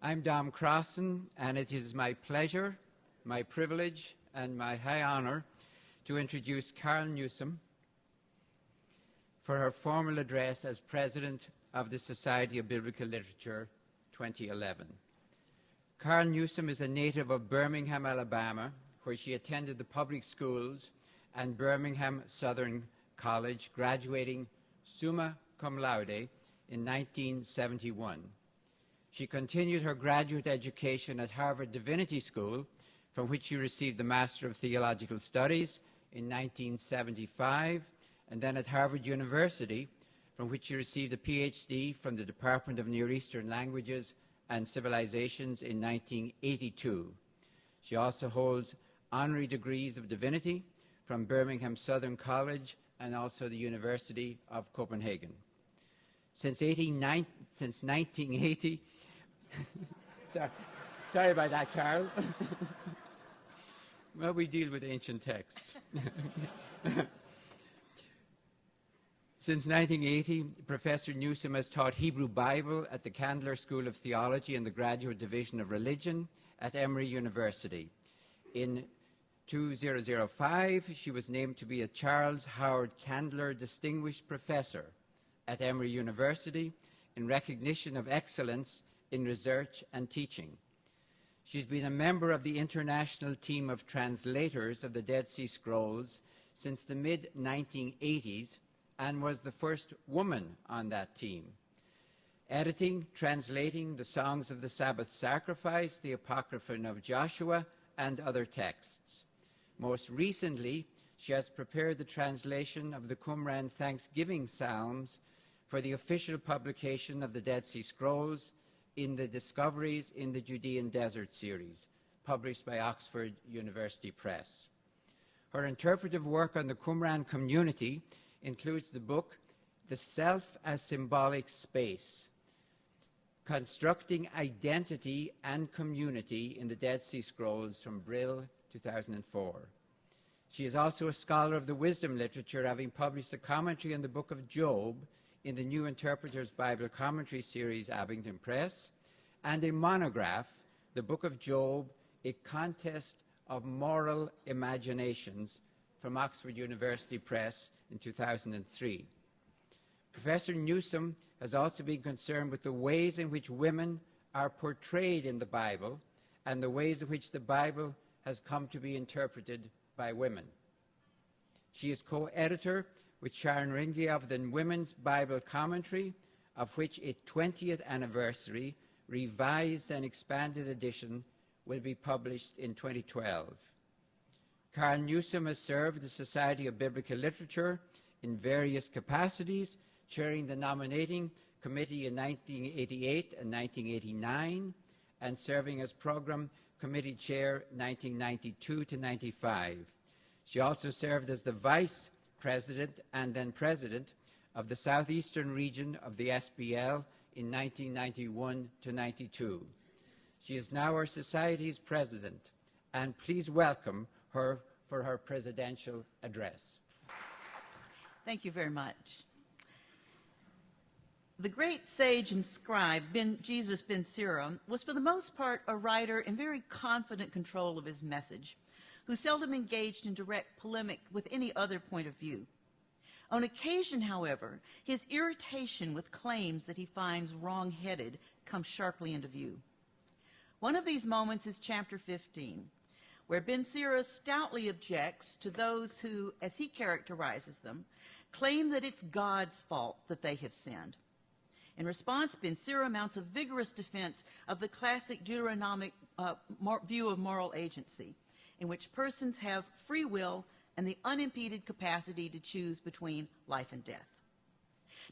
I'm Dom Crossan, and it is my pleasure, my privilege, and my high honor to introduce Carol Newsom for her formal address as President of the Society of Biblical Literature 2011. Carol Newsom is a native of Birmingham, Alabama, where she attended the public schools and Birmingham Southern College, graduating summa cum laude in 1971. She continued her graduate education at Harvard Divinity School, from which she received the Master of Theological Studies in 1975, and then at Harvard University, from which she received a PhD from the Department of Near Eastern Languages and Civilizations in 1982. She also holds honorary degrees of divinity from Birmingham Southern College and also the University of Copenhagen. Since 1980, sorry about that, Carol. Well, we deal with ancient texts. Since 1980, Professor Newsom has taught Hebrew Bible at the Candler School of Theology and the Graduate Division of Religion at Emory University. In 2005, she was named to be a Charles Howard Candler Distinguished Professor at Emory University in recognition of excellence in research and teaching. She's been a member of the international team of translators of the Dead Sea Scrolls since the mid-1980s and was the first woman on that team, editing, translating the Songs of the Sabbath Sacrifice, the Apocryphon of Joshua, and other texts. Most recently, she has prepared the translation of the Qumran Thanksgiving Psalms for the official publication of the Dead Sea Scrolls in the Discoveries in the Judean Desert series, published by Oxford University Press. Her interpretive work on the Qumran community includes the book, The Self as Symbolic Space, Constructing Identity and Community in the Dead Sea Scrolls from Brill, 2004. She is also a scholar of the wisdom literature, having published a commentary on the book of Job in the New Interpreter's Bible Commentary series, Abingdon Press, and a monograph, The Book of Job, A Contest of Moral Imaginations, from Oxford University Press in 2003. Professor Newsom has also been concerned with the ways in which women are portrayed in the Bible and the ways in which the Bible has come to be interpreted by women. She is co-editor with Sharon Ringy of the Women's Bible Commentary, of which a 20th anniversary revised and expanded edition will be published in 2012. Carol Newsom has served the Society of Biblical Literature in various capacities, chairing the nominating committee in 1988 and 1989, and serving as program committee chair 1992 to 95. She also served as the vice president and then president of the southeastern region of the SBL in 1991 to 92. She is now our society's president, and please welcome her for her presidential address. Thank you very much. The great sage and scribe, Jesus ben Sira, was for the most part a writer in very confident control of his message, who seldom engaged in direct polemic with any other point of view. On occasion, however, his irritation with claims that he finds wrong-headed comes sharply into view. One of these moments is chapter 15, where Ben Sira stoutly objects to those who, as he characterizes them, claim that it's God's fault that they have sinned. In response, Ben Sira mounts a vigorous defense of the classic Deuteronomic view of moral agency, in which persons have free will and the unimpeded capacity to choose between life and death.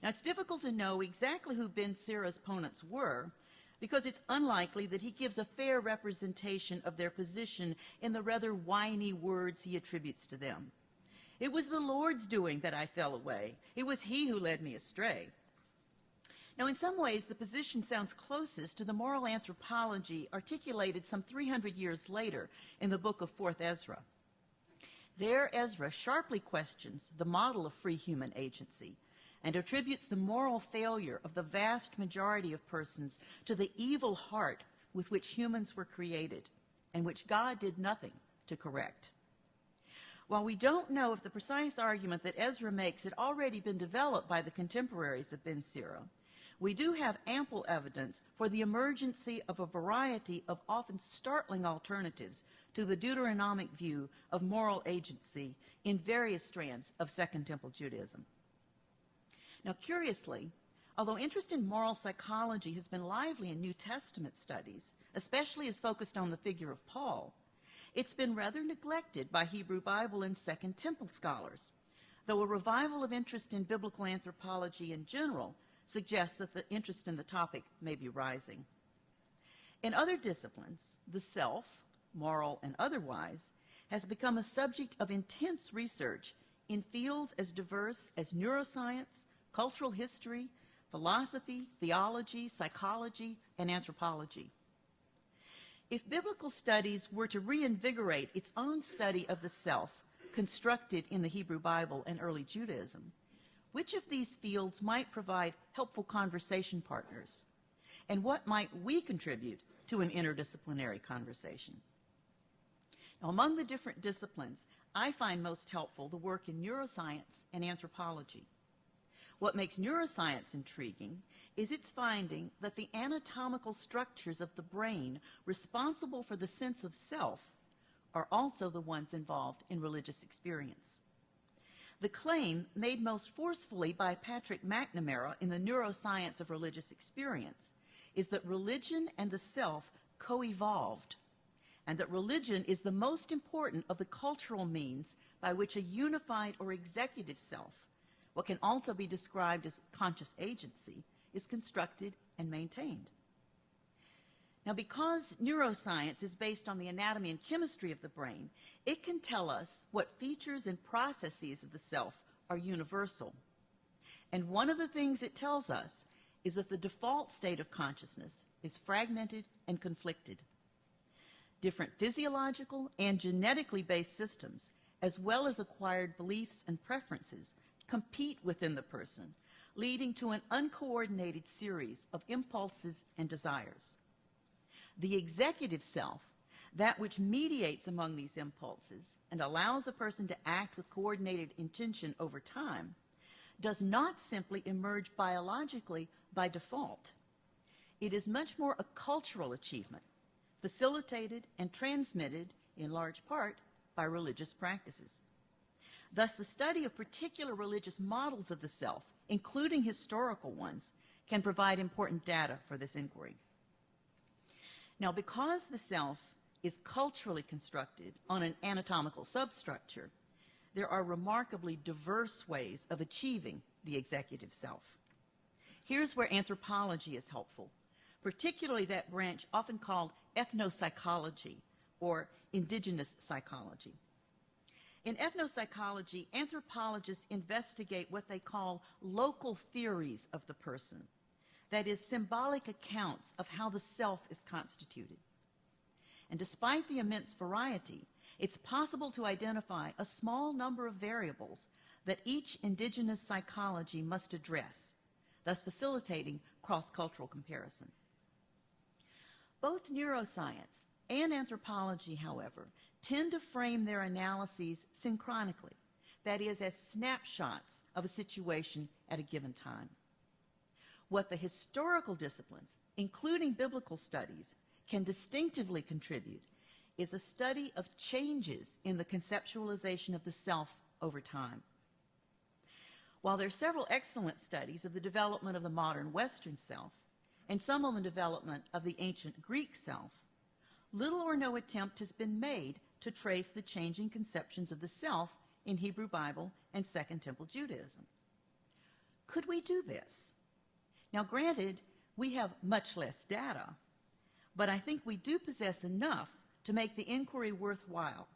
Now, it's difficult to know exactly who Ben Sira's opponents were, because it's unlikely that he gives a fair representation of their position in the rather whiny words he attributes to them. It was the Lord's doing that I fell away. It was he who led me astray. Now, in some ways, the position sounds closest to the moral anthropology articulated some 300 years later in the book of 4th Ezra. There, Ezra sharply questions the model of free human agency and attributes the moral failure of the vast majority of persons to the evil heart with which humans were created and which God did nothing to correct. While we don't know if the precise argument that Ezra makes had already been developed by the contemporaries of Ben Sira, we do have ample evidence for the emergency of a variety of often startling alternatives to the Deuteronomic view of moral agency in various strands of Second Temple Judaism. Now, curiously, although interest in moral psychology has been lively in New Testament studies, especially as focused on the figure of Paul, it's been rather neglected by Hebrew Bible and Second Temple scholars, though a revival of interest in biblical anthropology in general suggests that the interest in the topic may be rising. In other disciplines, the self, moral and otherwise, has become a subject of intense research in fields as diverse as neuroscience, cultural history, philosophy, theology, psychology, and anthropology. If biblical studies were to reinvigorate its own study of the self, constructed in the Hebrew Bible and early Judaism, which of these fields might provide helpful conversation partners? And what might we contribute to an interdisciplinary conversation? Now, among the different disciplines, I find most helpful the work in neuroscience and anthropology. What makes neuroscience intriguing is its finding that the anatomical structures of the brain responsible for the sense of self are also the ones involved in religious experience. The claim made most forcefully by Patrick McNamara in the Neuroscience of Religious Experience is that religion and the self co-evolved, and that religion is the most important of the cultural means by which a unified or executive self, what can also be described as conscious agency, is constructed and maintained. Now, because neuroscience is based on the anatomy and chemistry of the brain, it can tell us what features and processes of the self are universal. And one of the things it tells us is that the default state of consciousness is fragmented and conflicted. Different physiological and genetically based systems, as well as acquired beliefs and preferences, compete within the person, leading to an uncoordinated series of impulses and desires. The executive self, that which mediates among these impulses and allows a person to act with coordinated intention over time, does not simply emerge biologically by default. It is much more a cultural achievement, facilitated and transmitted in large part by religious practices. Thus, the study of particular religious models of the self, including historical ones, can provide important data for this inquiry. Now, because the self is culturally constructed on an anatomical substructure, there are remarkably diverse ways of achieving the executive self. Here's where anthropology is helpful, particularly that branch often called ethnopsychology or indigenous psychology. In ethnopsychology, anthropologists investigate what they call local theories of the person, that is, symbolic accounts of how the self is constituted. And despite the immense variety, it's possible to identify a small number of variables that each indigenous psychology must address, thus facilitating cross-cultural comparison. Both neuroscience and anthropology, however, tend to frame their analyses synchronically, that is, as snapshots of a situation at a given time. What the historical disciplines, including biblical studies, can distinctively contribute is a study of changes in the conceptualization of the self over time. While there are several excellent studies of the development of the modern Western self, and some on the development of the ancient Greek self, little or no attempt has been made to trace the changing conceptions of the self in Hebrew Bible and Second Temple Judaism. Could we do this? Now, granted, we have much less data, but I think we do possess enough to make the inquiry worthwhile,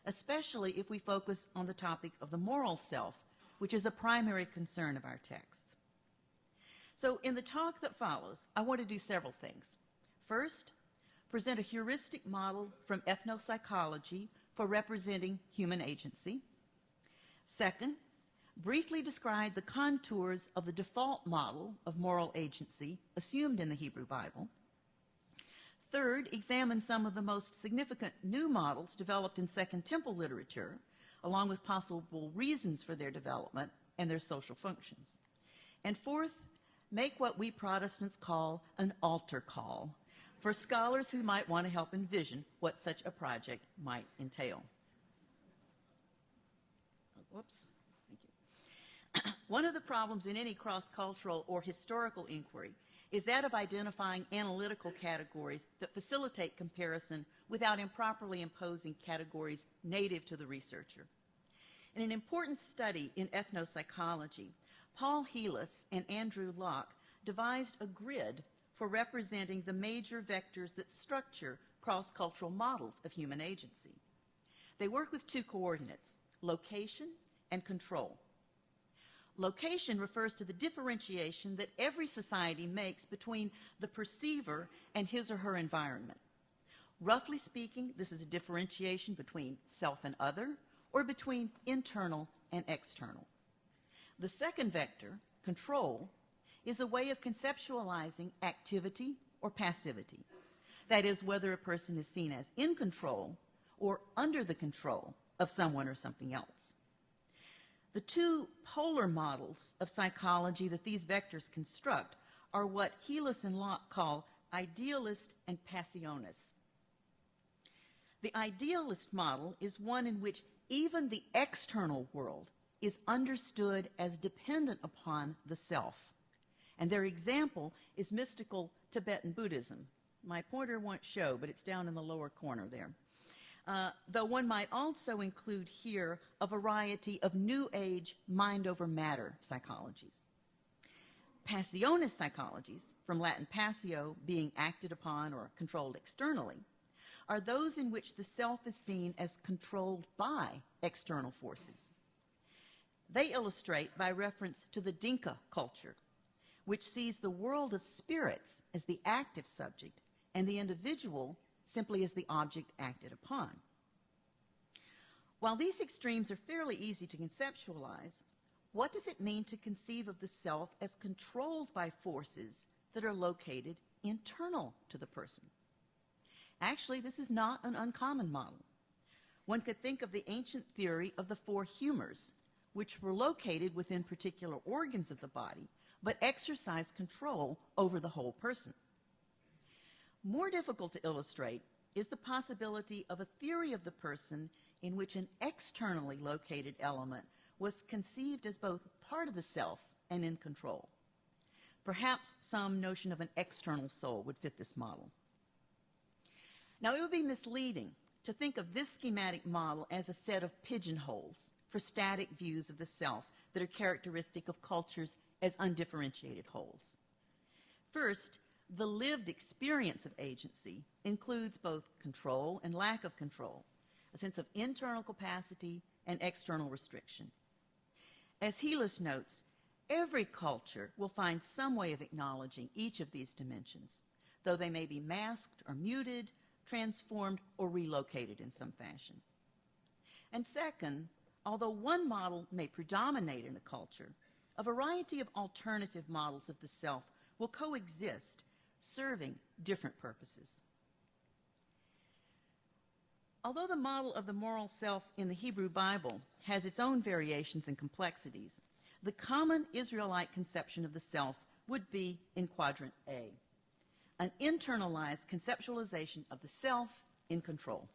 especially if we focus on the topic of the moral self, which is a primary concern of our texts. So in the talk that follows, I want to do several things. First, present a heuristic model from ethnopsychology for representing human agency. Second, briefly describe the contours of the default model of moral agency assumed in the Hebrew Bible. Third, examine some of the most significant new models developed in Second Temple literature, along with possible reasons for their development and their social functions. And fourth, make what we Protestants call an altar call for scholars who might want to help envision what such a project might entail. Whoops. Thank you. One of the problems in any cross-cultural or historical inquiry is that of identifying analytical categories that facilitate comparison without improperly imposing categories native to the researcher. In an important study in ethnopsychology, Paul Heelis and Andrew Locke devised a grid for representing the major vectors that structure cross-cultural models of human agency. They work with two coordinates, location and control. Location refers to the differentiation that every society makes between the perceiver and his or her environment. Roughly speaking, this is a differentiation between self and other, or between internal and external. The second vector, control, is a way of conceptualizing activity or passivity. That is, whether a person is seen as in control or under the control of someone or something else. The two polar models of psychology that these vectors construct are what Heelis and Locke call idealist and passionist. The idealist model is one in which even the external world is understood as dependent upon the self. And their example is mystical Tibetan Buddhism. My pointer won't show, but it's down in the lower corner there. Though one might also include here a variety of New Age mind over matter psychologies. Passionist psychologies, from Latin passio, being acted upon or controlled externally, are those in which the self is seen as controlled by external forces. They illustrate by reference to the Dinka culture, which sees the world of spirits as the active subject and the individual simply as the object acted upon. While these extremes are fairly easy to conceptualize, what does it mean to conceive of the self as controlled by forces that are located internal to the person? Actually, this is not an uncommon model. One could think of the ancient theory of the four humors, which were located within particular organs of the body, but exercise control over the whole person. More difficult to illustrate is the possibility of a theory of the person in which an externally located element was conceived as both part of the self and in control. Perhaps some notion of an external soul would fit this model. Now, it would be misleading to think of this schematic model as a set of pigeonholes for static views of the self that are characteristic of cultures as undifferentiated wholes. First, the lived experience of agency includes both control and lack of control, a sense of internal capacity and external restriction. As Heelis notes, every culture will find some way of acknowledging each of these dimensions, though they may be masked or muted, transformed, or relocated in some fashion. And second, although one model may predominate in a culture, a variety of alternative models of the self will coexist, serving different purposes. Although the model of the moral self in the Hebrew Bible has its own variations and complexities, the common Israelite conception of the self would be in quadrant A, an internalized conceptualization of the self in control.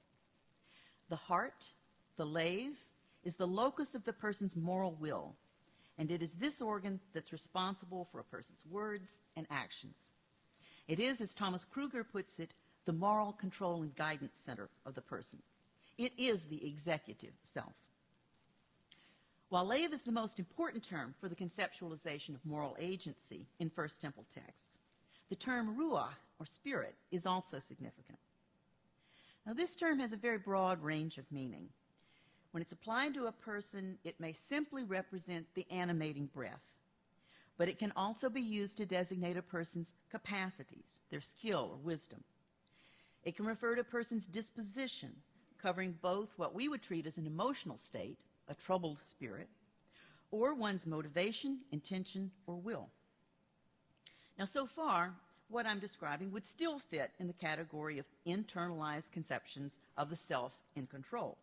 The heart, the lave, is the locus of the person's moral will, and it is this organ that's responsible for a person's words and actions. It is, as Thomas Kruger puts it, the moral control and guidance center of the person. It is the executive self. While lave is the most important term for the conceptualization of moral agency in First Temple texts, the term ruach, or spirit, is also significant. Now, this term has a very broad range of meaning. When it's applied to a person, it may simply represent the animating breath, but it can also be used to designate a person's capacities, their skill or wisdom. It can refer to a person's disposition, covering both what we would treat as an emotional state, a troubled spirit, or one's motivation, intention, or will. Now, so far, what I'm describing would still fit in the category of internalized conceptions of the self in control.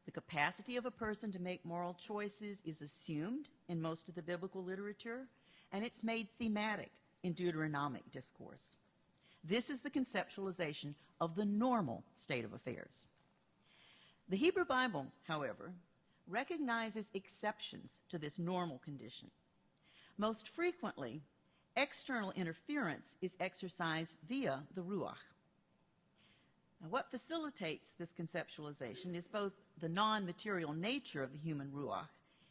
The capacity of a person to make moral choices is assumed in most of the biblical literature, and it's made thematic in Deuteronomic discourse. This is the conceptualization of the normal state of affairs. The Hebrew Bible, however, recognizes exceptions to this normal condition. Most frequently, external interference is exercised via the Ruach. Now, what facilitates this conceptualization is both the non-material nature of the human Ruach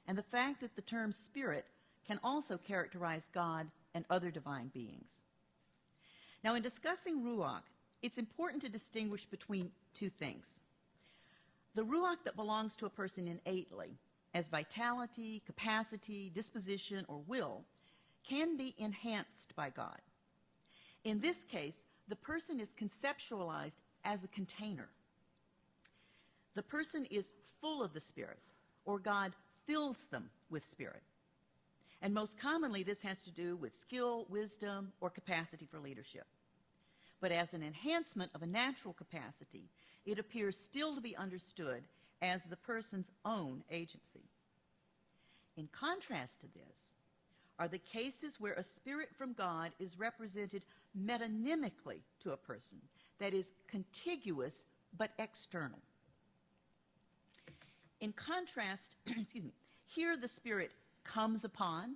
and the fact that the term spirit can also characterize God and other divine beings. Now, in discussing Ruach, it's important to distinguish between two things. The Ruach that belongs to a person innately, as vitality, capacity, disposition, or will, can be enhanced by God. In this case, the person is conceptualized as a container. The person is full of the Spirit, or God fills them with Spirit. And most commonly, this has to do with skill, wisdom, or capacity for leadership. But as an enhancement of a natural capacity, it appears still to be understood as the person's own agency. In contrast to this are the cases where a spirit from God is represented metonymically to a person, that is contiguous but external. In contrast, here the Spirit comes upon,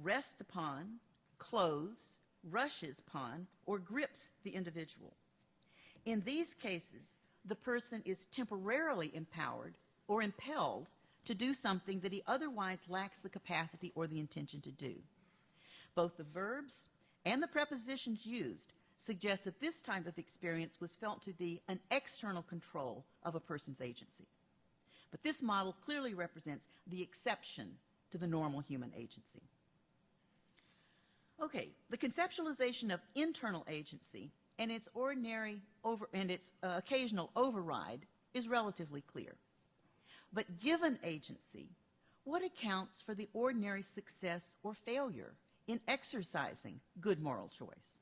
rests upon, clothes, rushes upon, or grips the individual. In these cases, the person is temporarily empowered or impelled to do something that he otherwise lacks the capacity or the intention to do. Both the verbs and the prepositions used suggest that this type of experience was felt to be an external control of a person's agency. But this model clearly represents the exception to the normal human agency. Okay, the conceptualization of internal agency and its occasional override is relatively clear. But given agency, what accounts for the ordinary success or failure in exercising good moral choice?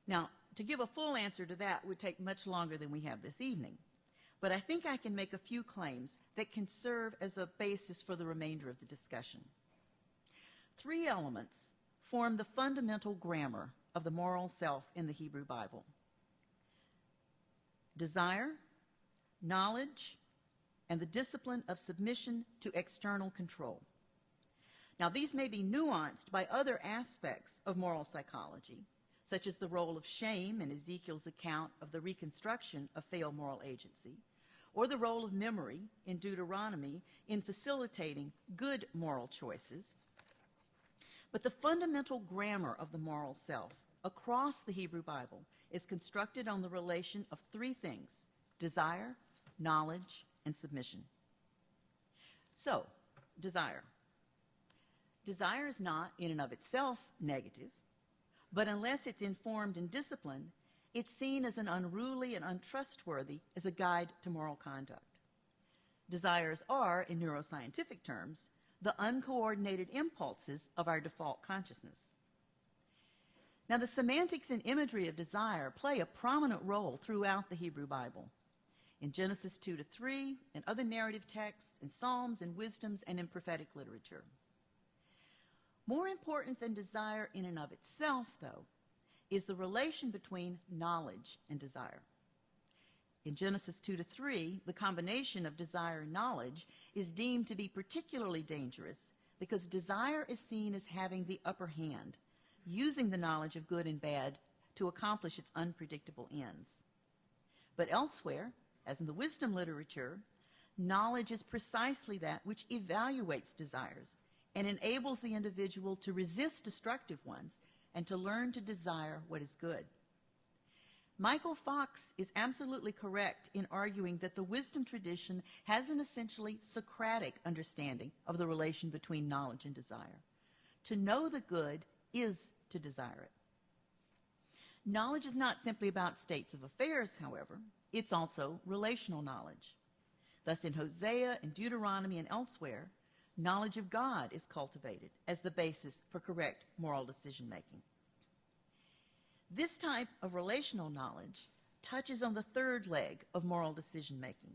Now, to give a full answer to that would take much longer than we have this evening, but I think I can make a few claims that can serve as a basis for the remainder of the discussion. 3 elements form the fundamental grammar of the moral self in the Hebrew Bible: desire, knowledge, and the discipline of submission to external control. Now, these may be nuanced by other aspects of moral psychology, such as the role of shame in Ezekiel's account of the reconstruction of failed moral agency, or the role of memory in Deuteronomy in facilitating good moral choices. But the fundamental grammar of the moral self across the Hebrew Bible is constructed on the relation of 3 things: desire, knowledge, and submission. So, desire. Desire is not in and of itself negative, but unless it's informed and disciplined, it's seen as an unruly and untrustworthy as a guide to moral conduct. Desires are, in neuroscientific terms, the uncoordinated impulses of our default consciousness. Now, the semantics and imagery of desire play a prominent role throughout the Hebrew Bible. In Genesis 2-3, in other narrative texts, in Psalms and Wisdoms, and in prophetic literature. More important than desire in and of itself, though, is the relation between knowledge and desire. In Genesis 2-3, the combination of desire and knowledge is deemed to be particularly dangerous because desire is seen as having the upper hand, using the knowledge of good and bad to accomplish its unpredictable ends. But elsewhere, as in the wisdom literature, knowledge is precisely that which evaluates desires and enables the individual to resist destructive ones and to learn to desire what is good. Michael Fox is absolutely correct in arguing that the wisdom tradition has an essentially Socratic understanding of the relation between knowledge and desire. To know the good is to desire it. Knowledge is not simply about states of affairs, however. It's also relational knowledge. Thus, in Hosea and Deuteronomy and elsewhere, knowledge of God is cultivated as the basis for correct moral decision-making. This type of relational knowledge touches on the third leg of moral decision-making,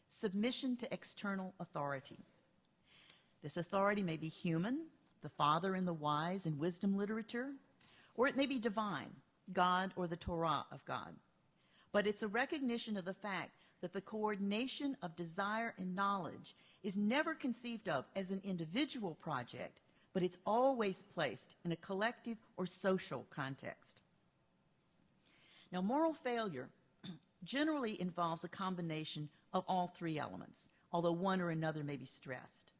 submission to external authority. This authority may be human, the father in the wise and wisdom literature, or it may be divine, God or the Torah of God. But it's a recognition of the fact that the coordination of desire and knowledge is never conceived of as an individual project, but it's always placed in a collective or social context. Now, moral failure generally involves a combination of all three elements, although one or another may be stressed.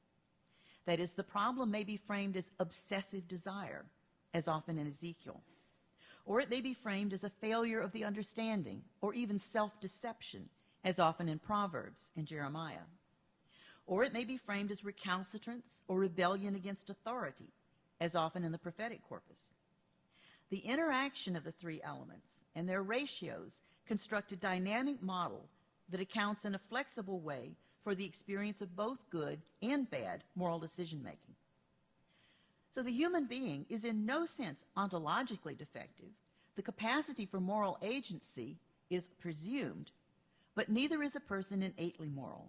That is, the problem may be framed as obsessive desire, as often in Ezekiel, or it may be framed as a failure of the understanding, or even self-deception, as often in Proverbs and Jeremiah. Or it may be framed as recalcitrance or rebellion against authority, as often in the prophetic corpus. The interaction of the three elements and their ratios construct a dynamic model that accounts in a flexible way for the experience of both good and bad moral decision-making. So the human being is in no sense ontologically defective. The capacity for moral agency is presumed, but neither is a person innately moral.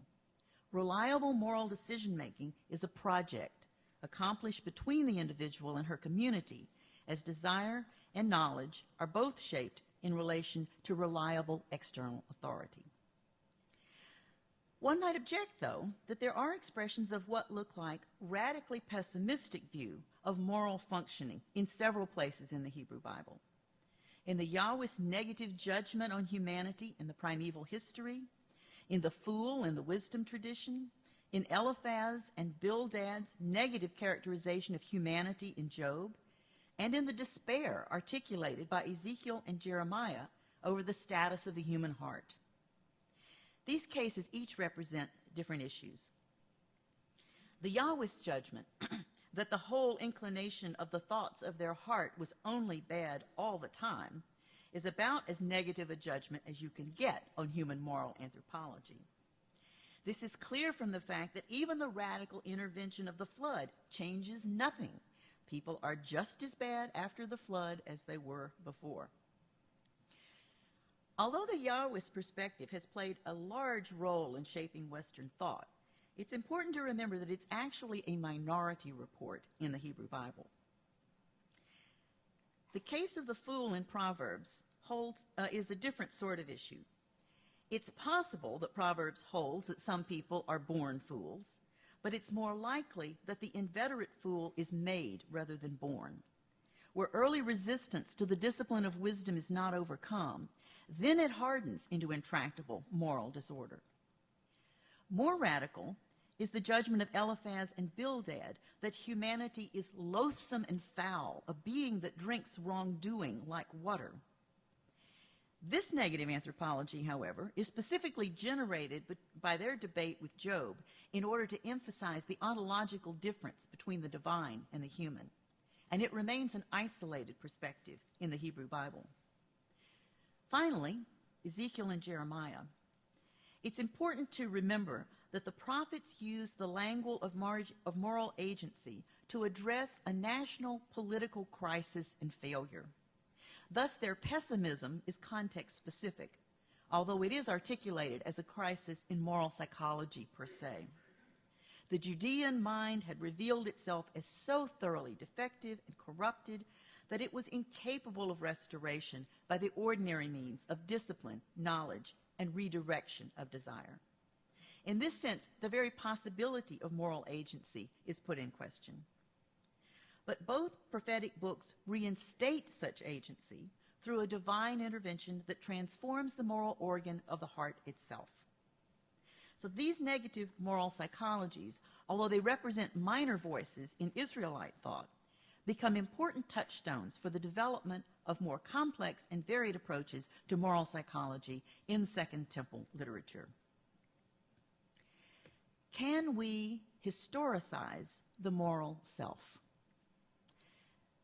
Reliable moral decision-making is a project accomplished between the individual and her community, as desire and knowledge are both shaped in relation to reliable external authority. One might object, though, that there are expressions of what look like radically pessimistic view of moral functioning in several places in the Hebrew Bible. In the Yahweh's negative judgment on humanity in the primeval history, in the fool and the wisdom tradition, in Eliphaz and Bildad's negative characterization of humanity in Job, and in the despair articulated by Ezekiel and Jeremiah over the status of the human heart. These cases each represent different issues. The Yahweh's judgment that the whole inclination of the thoughts of their heart was only bad all the time is about as negative a judgment as you can get on human moral anthropology. This is clear from the fact that even the radical intervention of the flood changes nothing. People are just as bad after the flood as they were before. Although the Yahweh's perspective has played a large role in shaping Western thought, it's important to remember that it's actually a minority report in the Hebrew Bible. The case of the fool in Proverbs is a different sort of issue. It's possible that Proverbs holds that some people are born fools, but it's more likely that the inveterate fool is made rather than born. Where early resistance to the discipline of wisdom is not overcome, then it hardens into intractable moral disorder. More radical is the judgment of Eliphaz and Bildad that humanity is loathsome and foul, a being that drinks wrongdoing like water. This negative anthropology, however, is specifically generated by their debate with Job in order to emphasize the ontological difference between the divine and the human, and it remains an isolated perspective in the Hebrew Bible. Finally, Ezekiel and Jeremiah. It's important to remember that the prophets used the language of moral agency to address a national political crisis and failure. Thus, their pessimism is context-specific, although it is articulated as a crisis in moral psychology per se. The Judean mind had revealed itself as so thoroughly defective and corrupted that it was incapable of restoration by the ordinary means of discipline, knowledge, and redirection of desire. In this sense, the very possibility of moral agency is put in question. But both prophetic books reinstate such agency through a divine intervention that transforms the moral organ of the heart itself. So these negative moral psychologies, although they represent minor voices in Israelite thought, become important touchstones for the development of more complex and varied approaches to moral psychology in Second Temple literature. Can we historicize the moral self?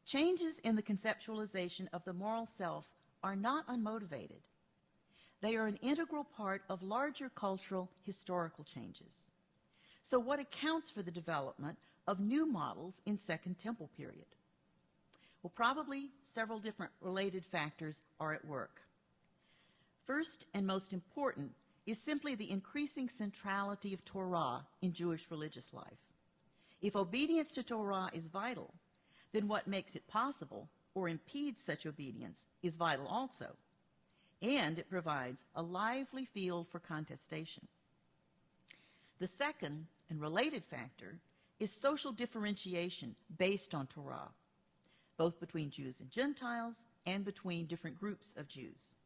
Changes in the conceptualization of the moral self are not unmotivated. They are an integral part of larger cultural historical changes. So what accounts for the development of new models in Second Temple period? Well, probably several different related factors are at work. First and most important is simply the increasing centrality of Torah in Jewish religious life. If obedience to Torah is vital, then what makes it possible or impedes such obedience is vital also, and it provides a lively field for contestation. The second and related factor is social differentiation based on Torah, both between Jews and Gentiles and between different groups of Jews.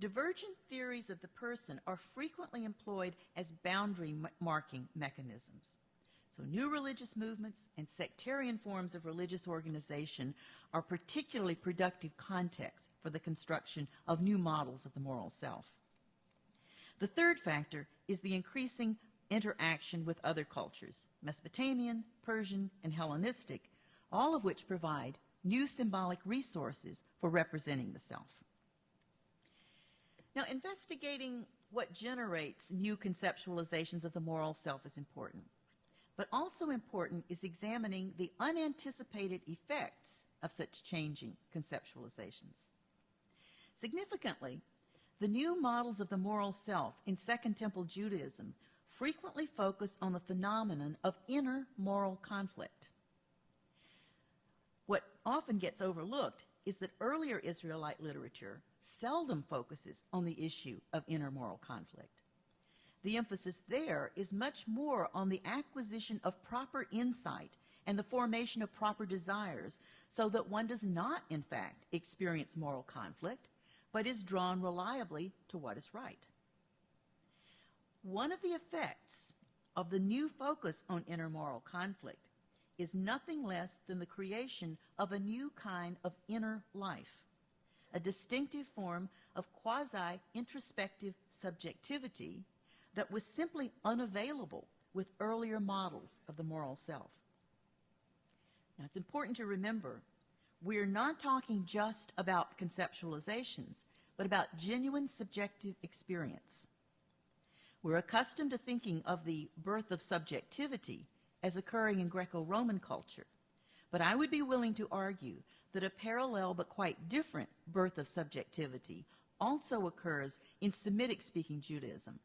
Divergent theories of the person are frequently employed as boundary marking mechanisms. So new religious movements and sectarian forms of religious organization are particularly productive contexts for the construction of new models of the moral self. The third factor is the increasing interaction with other cultures, Mesopotamian, Persian, and Hellenistic, all of which provide new symbolic resources for representing the self. Now, investigating what generates new conceptualizations of the moral self is important, but also important is examining the unanticipated effects of such changing conceptualizations. Significantly, the new models of the moral self in Second Temple Judaism frequently focus on the phenomenon of inner moral conflict. What often gets overlooked is that earlier Israelite literature seldom focuses on the issue of inner moral conflict. The emphasis there is much more on the acquisition of proper insight and the formation of proper desires so that one does not, in fact, experience moral conflict, but is drawn reliably to what is right. One of the effects of the new focus on inner moral conflict is nothing less than the creation of a new kind of inner life, a distinctive form of quasi-introspective subjectivity that was simply unavailable with earlier models of the moral self. Now, it's important to remember, we're not talking just about conceptualizations, but about genuine subjective experience. We're accustomed to thinking of the birth of subjectivity as occurring in Greco-Roman culture, but I would be willing to argue that a parallel but quite different birth of subjectivity also occurs in Semitic-speaking Judaism,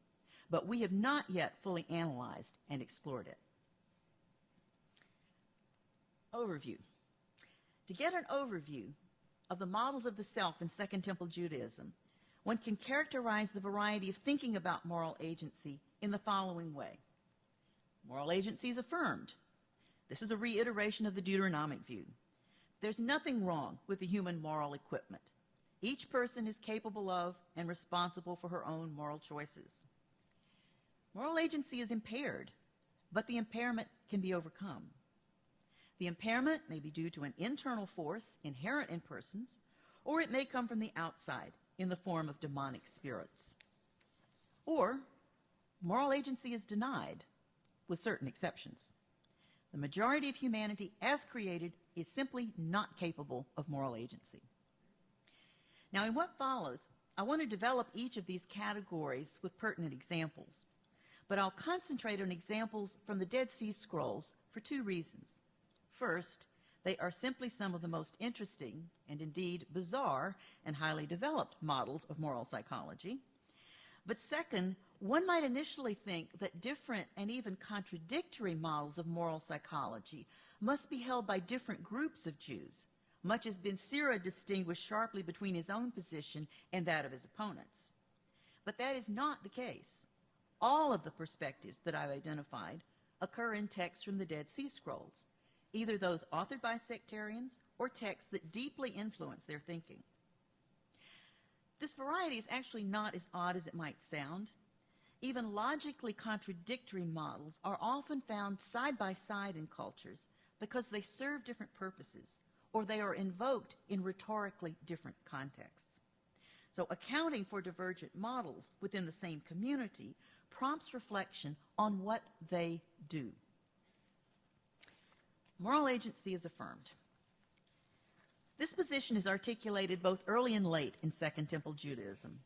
but we have not yet fully analyzed and explored it. Overview. To get an overview of the models of the self in Second Temple Judaism, one can characterize the variety of thinking about moral agency in the following way. Moral agency is affirmed. This is a reiteration of the Deuteronomic view. There's nothing wrong with the human moral equipment. Each person is capable of and responsible for her own moral choices. Moral agency is impaired, but the impairment can be overcome. The impairment may be due to an internal force inherent in persons, or it may come from the outside in the form of demonic spirits. Or moral agency is denied, with certain exceptions. The majority of humanity, as created, is simply not capable of moral agency. Now, in what follows, I want to develop each of these categories with pertinent examples, but I'll concentrate on examples from the Dead Sea Scrolls for two reasons. First, they are simply some of the most interesting and indeed bizarre and highly developed models of moral psychology. But second, one might initially think that different and even contradictory models of moral psychology must be held by different groups of Jews, much as Ben Sira distinguished sharply between his own position and that of his opponents. But that is not the case. All of the perspectives that I've identified occur in texts from the Dead Sea Scrolls, either those authored by sectarians or texts that deeply influence their thinking. This variety is actually not as odd as it might sound. Even logically contradictory models are often found side by side in cultures because they serve different purposes or they are invoked in rhetorically different contexts. So accounting for divergent models within the same community prompts reflection on what they do. Moral agency is affirmed. This position is articulated both early and late in Second Temple Judaism.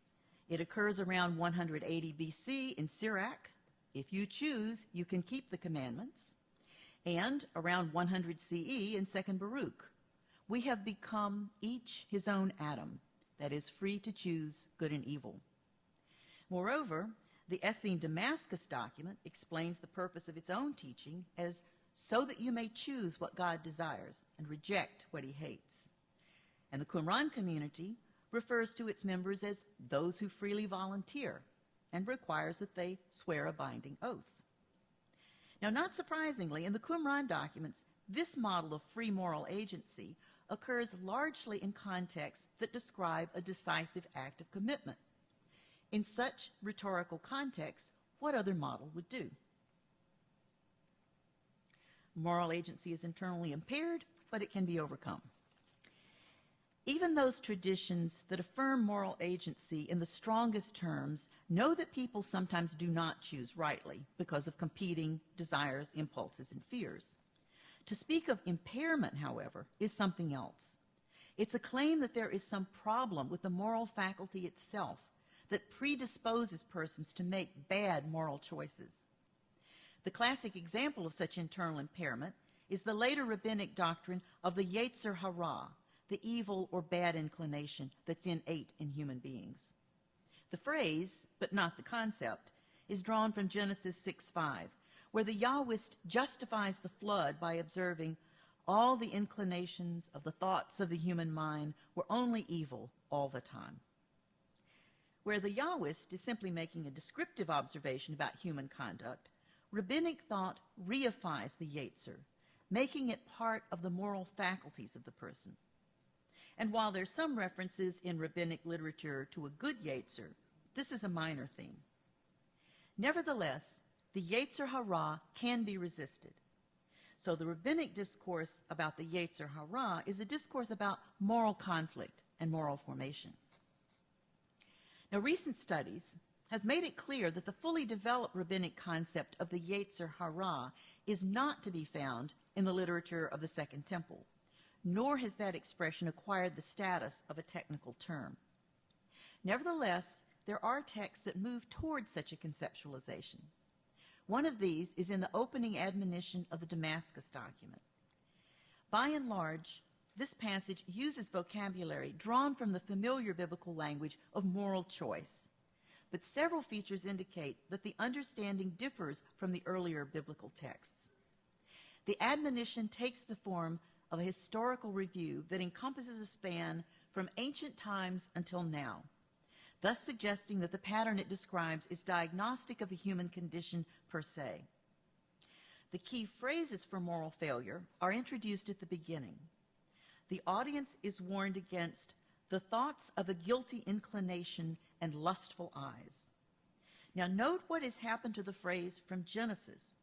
It occurs around 180 BC in Sirach. If you choose, you can keep the commandments. And around 100 CE in Second Baruch, we have become each his own Adam, that is free to choose good and evil. Moreover, the Essene Damascus document explains the purpose of its own teaching as so that you may choose what God desires and reject what he hates. And the Qumran community refers to its members as those who freely volunteer and requires that they swear a binding oath. Now, not surprisingly, in the Qumran documents, this model of free moral agency occurs largely in contexts that describe a decisive act of commitment. In such rhetorical contexts, what other model would do? Moral agency is internally impaired, but it can be overcome. Even those traditions that affirm moral agency in the strongest terms know that people sometimes do not choose rightly because of competing desires, impulses, and fears. To speak of impairment, however, is something else. It's a claim that there is some problem with the moral faculty itself that predisposes persons to make bad moral choices. The classic example of such internal impairment is the later rabbinic doctrine of the Yetzer Hara, the evil or bad inclination that's innate in human beings. The phrase, but not the concept, is drawn from Genesis 6:5, where the Yahwist justifies the flood by observing all the inclinations of the thoughts of the human mind were only evil all the time. Where the Yahwist is simply making a descriptive observation about human conduct, rabbinic thought reifies the Yetzer, making it part of the moral faculties of the person. And while there's some references in rabbinic literature to a good Yetzer, this is a minor theme. Nevertheless, the Yetzer Hara can be resisted. So the rabbinic discourse about the Yetzer Hara is a discourse about moral conflict and moral formation. Now, recent studies have made it clear that the fully developed rabbinic concept of the Yetzer Hara is not to be found in the literature of the Second Temple, nor has that expression acquired the status of a technical term. Nevertheless, there are texts that move towards such a conceptualization. One of these is in the opening admonition of the Damascus document. By and large, this passage uses vocabulary drawn from the familiar biblical language of moral choice, but several features indicate that the understanding differs from the earlier biblical texts. The admonition takes the form of a historical review that encompasses a span from ancient times until now, thus suggesting that the pattern it describes is diagnostic of the human condition per se. The key phrases for moral failure are introduced at the beginning. The audience is warned against the thoughts of a guilty inclination and lustful eyes. Now note what has happened to the phrase from Genesis.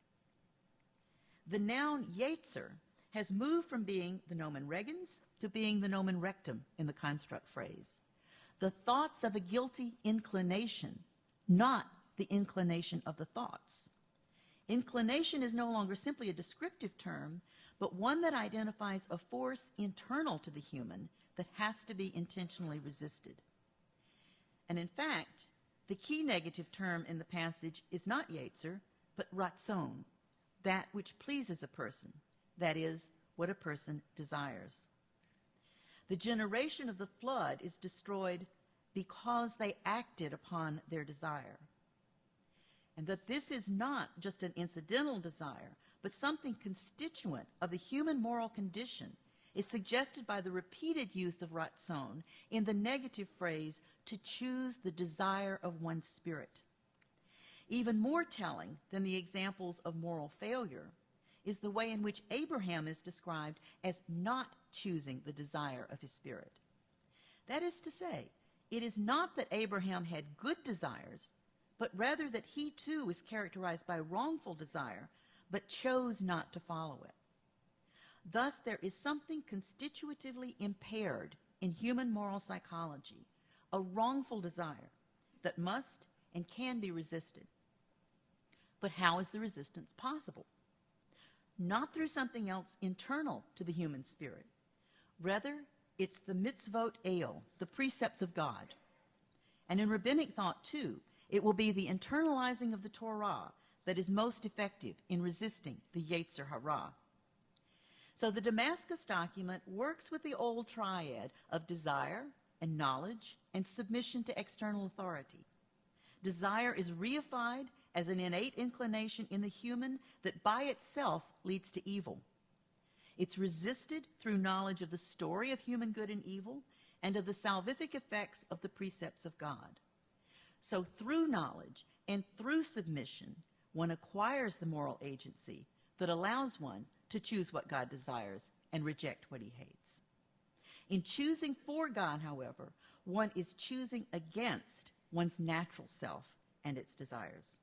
The noun Yetzer has moved from being the nomen regens to being the nomen rectum in the construct phrase. The thoughts of a guilty inclination, not the inclination of the thoughts. Inclination is no longer simply a descriptive term, but one that identifies a force internal to the human that has to be intentionally resisted. And in fact, the key negative term in the passage is not Yetzer, but ratzon, that which pleases a person, that is, what a person desires. The generation of the flood is destroyed because they acted upon their desire. And that this is not just an incidental desire, but something constituent of the human moral condition is suggested by the repeated use of ratzon in the negative phrase, to choose the desire of one's spirit. Even more telling than the examples of moral failure is the way in which Abraham is described as not choosing the desire of his spirit. That is to say, it is not that Abraham had good desires, but rather that he too is characterized by wrongful desire, but chose not to follow it. Thus, there is something constitutively impaired in human moral psychology, a wrongful desire that must and can be resisted. But how is the resistance possible? Not through something else internal to the human spirit. Rather, it's the mitzvot el, the precepts of God. And in rabbinic thought, too, it will be the internalizing of the Torah that is most effective in resisting the Yetzer Hara. So the Damascus document works with the old triad of desire and knowledge and submission to external authority. Desire is reified as an innate inclination in the human that by itself leads to evil. It's resisted through knowledge of the story of human good and evil and of the salvific effects of the precepts of God. So through knowledge and through submission, one acquires the moral agency that allows one to choose what God desires and reject what he hates. In choosing for God, however, one is choosing against one's natural self and its desires.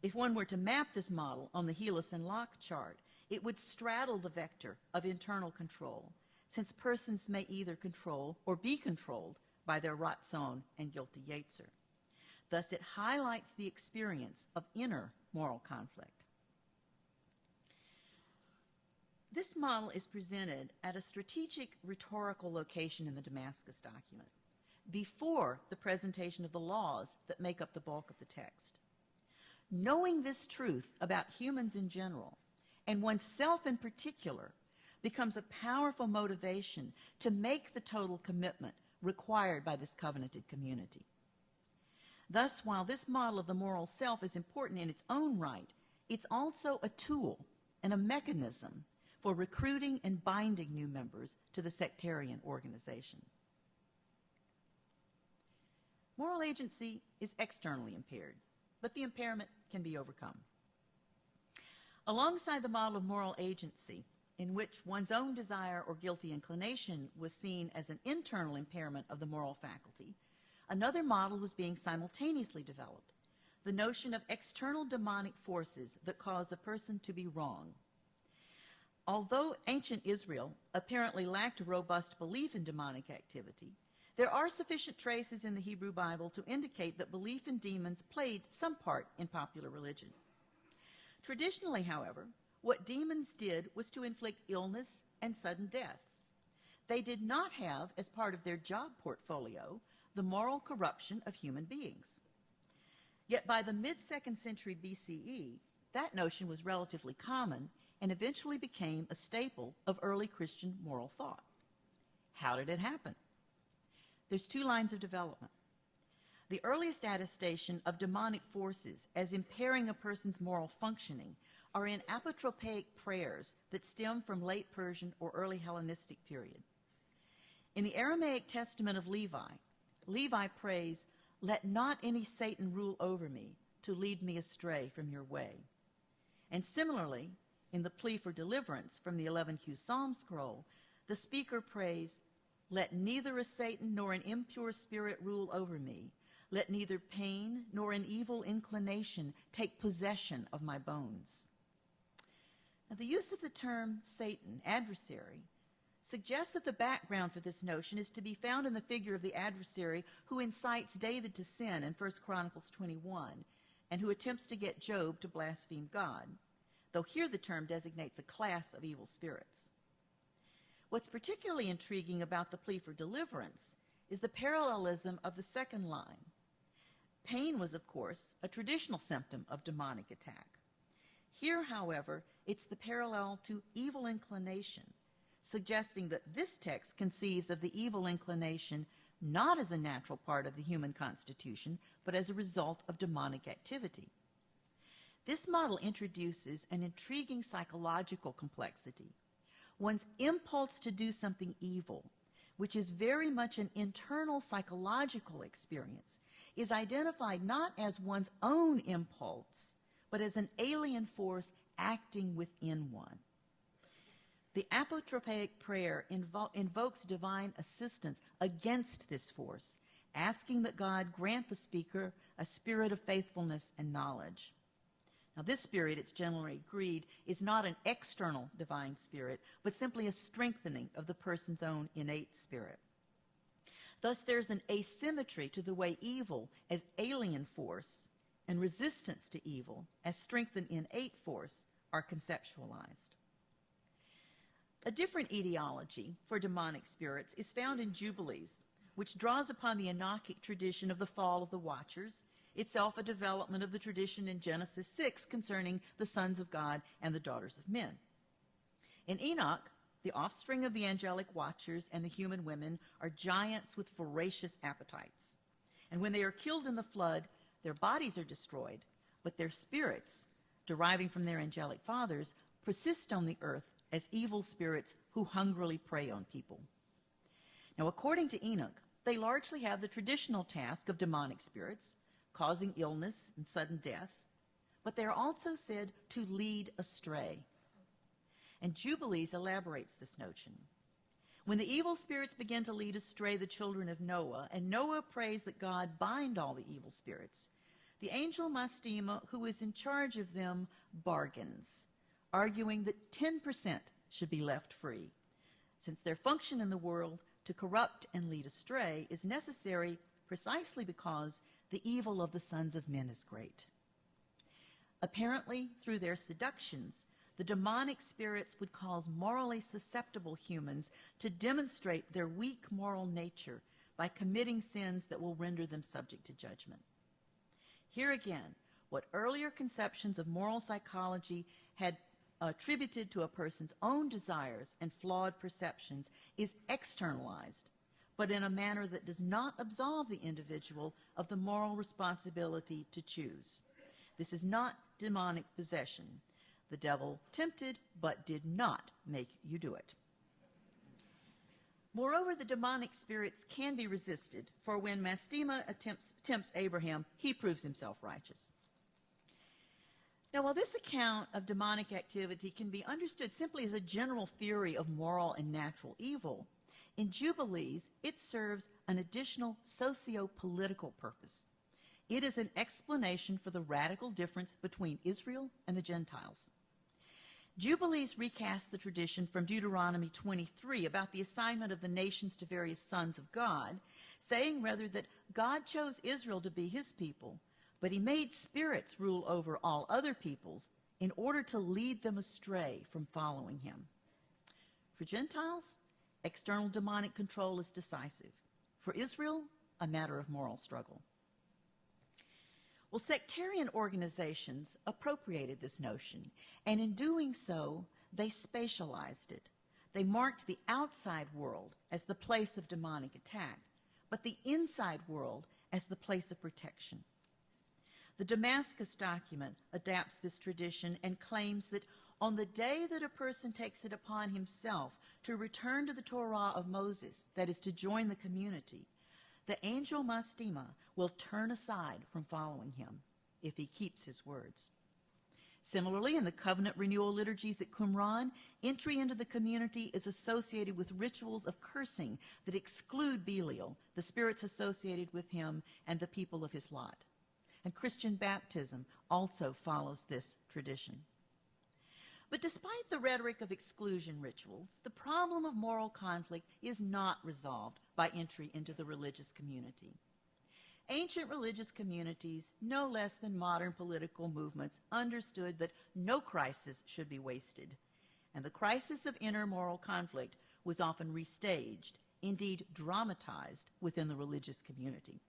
If one were to map this model on the Helis and Locke chart, it would straddle the vector of internal control, since persons may either control or be controlled by their Ratzon and guilty Yetzer. Thus, it highlights the experience of inner moral conflict. This model is presented at a strategic rhetorical location in the Damascus document, before the presentation of the laws that make up the bulk of the text. Knowing this truth about humans in general, and oneself in particular, becomes a powerful motivation to make the total commitment required by this covenanted community. Thus, while this model of the moral self is important in its own right, it's also a tool and a mechanism for recruiting and binding new members to the sectarian organization. Moral agency is externally impaired, but the impairment can be overcome. Alongside the model of moral agency, in which one's own desire or guilty inclination was seen as an internal impairment of the moral faculty, another model was being simultaneously developed, the notion of external demonic forces that cause a person to be wrong. Although ancient Israel apparently lacked a robust belief in demonic activity, there are sufficient traces in the Hebrew Bible to indicate that belief in demons played some part in popular religion. Traditionally, however, what demons did was to inflict illness and sudden death. They did not have, as part of their job portfolio, the moral corruption of human beings. Yet by the mid-2nd century BCE, that notion was relatively common and eventually became a staple of early Christian moral thought. How did it happen? There's two lines of development. The earliest attestation of demonic forces as impairing a person's moral functioning are in apotropaic prayers that stem from late Persian or early Hellenistic period. In the Aramaic Testament of Levi, Levi prays, "Let not any Satan rule over me to lead me astray from your way." And similarly, in the plea for deliverance from the 11Q Psalm scroll, the speaker prays, "Let neither a Satan nor an impure spirit rule over me. Let neither pain nor an evil inclination take possession of my bones." Now, the use of the term Satan, adversary, suggests that the background for this notion is to be found in the figure of the adversary who incites David to sin in 1 Chronicles 21 and who attempts to get Job to blaspheme God, though here the term designates a class of evil spirits. What's particularly intriguing about the plea for deliverance is the parallelism of the second line. Pain was, of course, a traditional symptom of demonic attack. Here, however, it's the parallel to evil inclination, suggesting that this text conceives of the evil inclination not as a natural part of the human constitution, but as a result of demonic activity. This model introduces an intriguing psychological complexity. One's impulse to do something evil, which is very much an internal psychological experience, is identified not as one's own impulse, but as an alien force acting within one. The apotropaic prayer invokes divine assistance against this force, asking that God grant the speaker a spirit of faithfulness and knowledge. Now, this spirit, it's generally agreed, is not an external divine spirit, but simply a strengthening of the person's own innate spirit. Thus, there's an asymmetry to the way evil as alien force and resistance to evil as strengthened innate force are conceptualized. A different etiology for demonic spirits is found in Jubilees, which draws upon the Enochic tradition of the fall of the Watchers, itself a development of the tradition in Genesis 6 concerning the sons of God and the daughters of men. In Enoch, the offspring of the angelic watchers and the human women are giants with voracious appetites. And when they are killed in the flood, their bodies are destroyed, but their spirits, deriving from their angelic fathers, persist on the earth as evil spirits who hungrily prey on people. Now, according to Enoch, they largely have the traditional task of demonic spirits, causing illness and sudden death, but they are also said to lead astray. And Jubilees elaborates this notion. When the evil spirits begin to lead astray the children of Noah, and Noah prays that God bind all the evil spirits, the angel Mastema, who is in charge of them, bargains, arguing that 10% should be left free, since their function in the world to corrupt and lead astray is necessary precisely because the evil of the sons of men is great. Apparently, through their seductions, the demonic spirits would cause morally susceptible humans to demonstrate their weak moral nature by committing sins that will render them subject to judgment. Here again, what earlier conceptions of moral psychology had attributed to a person's own desires and flawed perceptions is externalized, but in a manner that does not absolve the individual of the moral responsibility to choose. This is not demonic possession. The devil tempted, but did not make you do it. Moreover, the demonic spirits can be resisted, for when Mastema tempts Abraham, he proves himself righteous. Now, while this account of demonic activity can be understood simply as a general theory of moral and natural evil, in Jubilees, it serves an additional socio-political purpose. It is an explanation for the radical difference between Israel and the Gentiles. Jubilees recast the tradition from Deuteronomy 23 about the assignment of the nations to various sons of God, saying rather that God chose Israel to be his people, but he made spirits rule over all other peoples in order to lead them astray from following him. For Gentiles, external demonic control is decisive. For Israel, a matter of moral struggle. Well, sectarian organizations appropriated this notion, and in doing so, they spatialized it. They marked the outside world as the place of demonic attack, but the inside world as the place of protection. The Damascus document adapts this tradition and claims that on the day that a person takes it upon himself to return to the Torah of Moses, that is, to join the community, the angel Mastema will turn aside from following him if he keeps his words. Similarly, in the covenant renewal liturgies at Qumran, entry into the community is associated with rituals of cursing that exclude Belial, the spirits associated with him, and the people of his lot. And Christian baptism also follows this tradition. But despite the rhetoric of exclusion rituals, the problem of moral conflict is not resolved by entry into the religious community. Ancient religious communities, no less than modern political movements, understood that no crisis should be wasted, and the crisis of inner moral conflict was often restaged, indeed dramatized, within the religious community.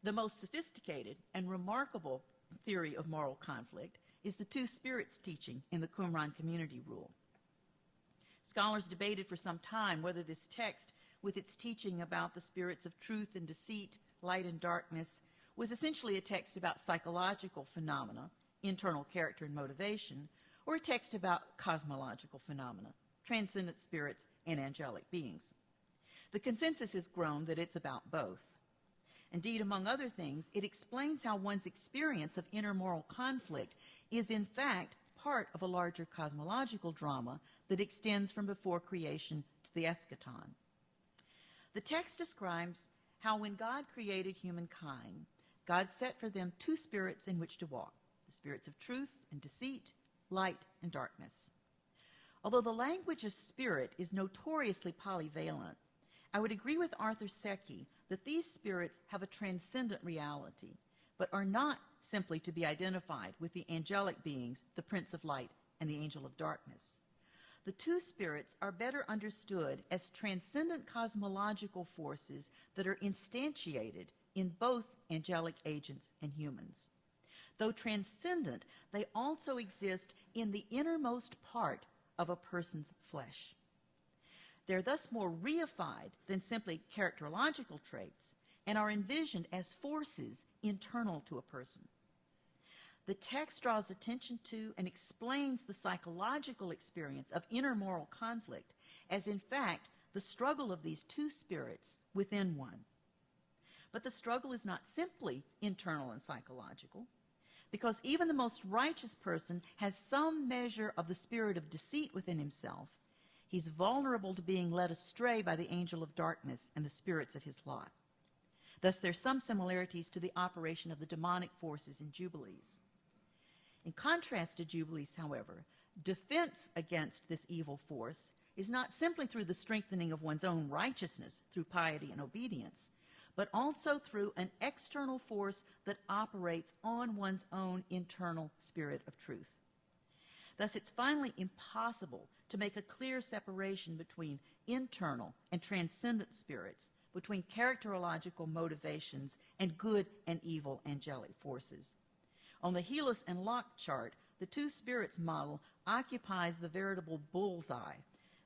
The most sophisticated and remarkable theory of moral conflict is the two spirits teaching in the Qumran community rule. Scholars debated for some time whether this text, with its teaching about the spirits of truth and deceit, light and darkness, was essentially a text about psychological phenomena, internal character and motivation, or a text about cosmological phenomena, transcendent spirits and angelic beings. The consensus has grown that it's about both. Indeed, among other things, it explains how one's experience of inner moral conflict is in fact part of a larger cosmological drama that extends from before creation to the eschaton. The text describes how when God created humankind, God set for them two spirits in which to walk, the spirits of truth and deceit, light and darkness. Although the language of spirit is notoriously polyvalent, I would agree with Arthur Secchi that these spirits have a transcendent reality, but are not simply to be identified with the angelic beings, the Prince of Light and the Angel of Darkness. The two spirits are better understood as transcendent cosmological forces that are instantiated in both angelic agents and humans. Though transcendent, they also exist in the innermost part of a person's flesh. They're thus more reified than simply characterological traits and are envisioned as forces internal to a person. The text draws attention to and explains the psychological experience of inner moral conflict as, in fact, the struggle of these two spirits within one. But the struggle is not simply internal and psychological, because even the most righteous person has some measure of the spirit of deceit within himself. He's vulnerable to being led astray by the angel of darkness and the spirits of his lot. Thus, there's some similarities to the operation of the demonic forces in Jubilees. In contrast to Jubilees, however, defense against this evil force is not simply through the strengthening of one's own righteousness through piety and obedience, but also through an external force that operates on one's own internal spirit of truth. Thus, it's finally impossible to make a clear separation between internal and transcendent spirits, between characterological motivations and good and evil angelic forces. On the Helis and Locke chart, the two spirits model occupies the veritable bullseye,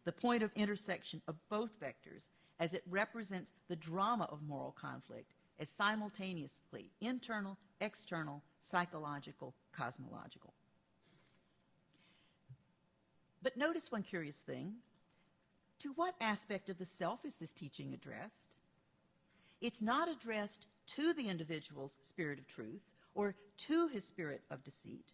the point of intersection of both vectors, as it represents the drama of moral conflict as simultaneously internal, external, psychological, cosmological. But notice one curious thing. To what aspect of the self is this teaching addressed? It's not addressed to the individual's spirit of truth or to his spirit of deceit.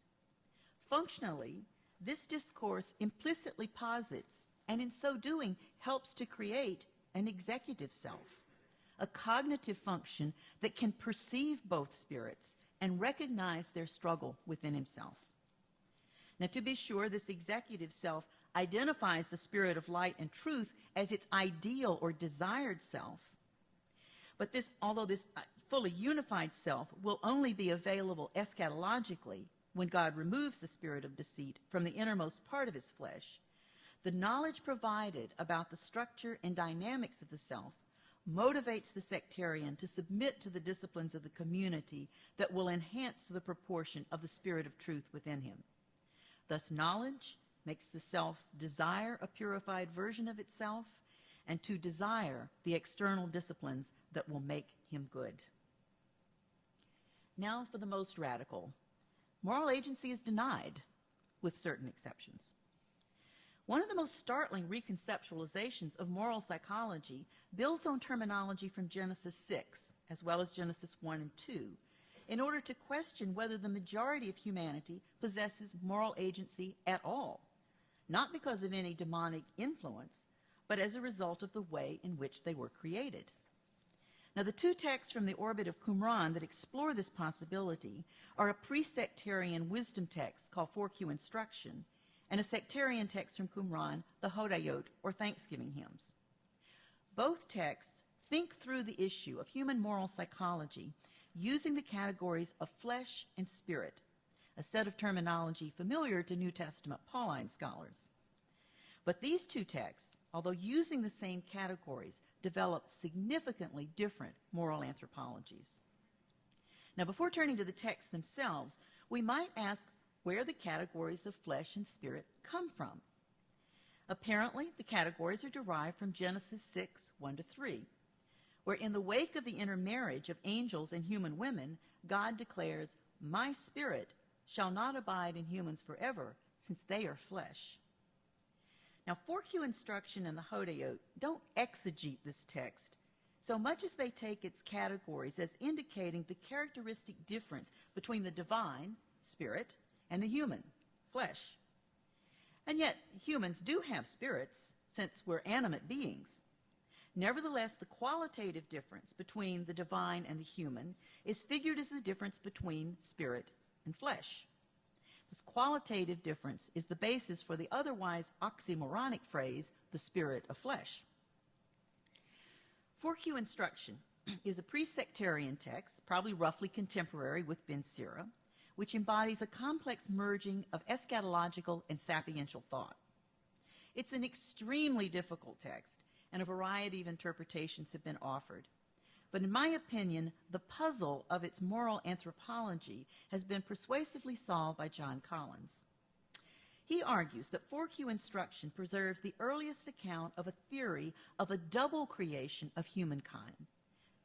Functionally, this discourse implicitly posits, and in so doing helps to create an executive self, a cognitive function that can perceive both spirits and recognize their struggle within himself. Now, to be sure, this executive self identifies the spirit of light and truth as its ideal or desired self. But although this fully unified self will only be available eschatologically when God removes the spirit of deceit from the innermost part of his flesh, the knowledge provided about the structure and dynamics of the self motivates the sectarian to submit to the disciplines of the community that will enhance the proportion of the spirit of truth within him. Thus, knowledge makes the self desire a purified version of itself and to desire the external disciplines that will make him good. Now for the most radical. Moral agency is denied, with certain exceptions. One of the most startling reconceptualizations of moral psychology builds on terminology from Genesis 6, as well as Genesis 1 and 2, in order to question whether the majority of humanity possesses moral agency at all, not because of any demonic influence, but as a result of the way in which they were created. Now, the two texts from the orbit of Qumran that explore this possibility are a pre-sectarian wisdom text called 4Q Instruction, and a sectarian text from Qumran, the Hodayot, or Thanksgiving hymns. Both texts think through the issue of human moral psychology using the categories of flesh and spirit, a set of terminology familiar to New Testament Pauline scholars. But these two texts, although using the same categories, develop significantly different moral anthropologies. Now, before turning to the texts themselves, we might ask where the categories of flesh and spirit come from. Apparently, the categories are derived from Genesis 6, 1-3, where in the wake of the intermarriage of angels and human women, God declares, "My spirit shall not abide in humans forever, since they are flesh." Now, 4Q Instruction and the Hodayot don't exegete this text so much as they take its categories as indicating the characteristic difference between the divine, spirit, and the human, flesh. And yet, humans do have spirits, since we're animate beings. Nevertheless, the qualitative difference between the divine and the human is figured as the difference between spirit and flesh. This qualitative difference is the basis for the otherwise oxymoronic phrase, the spirit of flesh. 4Q Instruction is a pre-sectarian text, probably roughly contemporary with Ben Sira, which embodies a complex merging of eschatological and sapiential thought. It's an extremely difficult text, and a variety of interpretations have been offered. But in my opinion, the puzzle of its moral anthropology has been persuasively solved by John Collins. He argues that 4Q instruction preserves the earliest account of a theory of a double creation of humankind,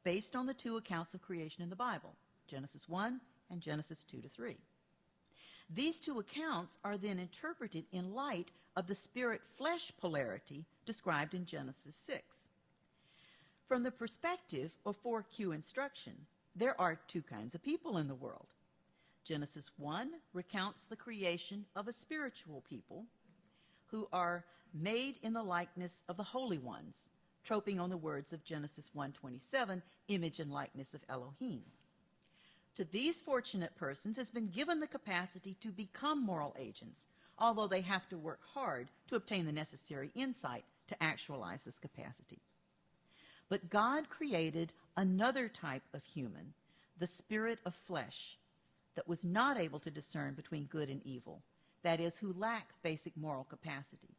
based on the two accounts of creation in the Bible, Genesis 1 and Genesis 2-3. These two accounts are then interpreted in light of the spirit-flesh polarity described in Genesis 6. From the perspective of 4Q instruction, there are two kinds of people in the world. Genesis 1 recounts the creation of a spiritual people who are made in the likeness of the holy ones, troping on the words of Genesis 1:27, image and likeness of Elohim. To these fortunate persons has been given the capacity to become moral agents, although they have to work hard to obtain the necessary insight to actualize this capacity. But God created another type of human, the spirit of flesh, that was not able to discern between good and evil, that is, who lack basic moral capacity.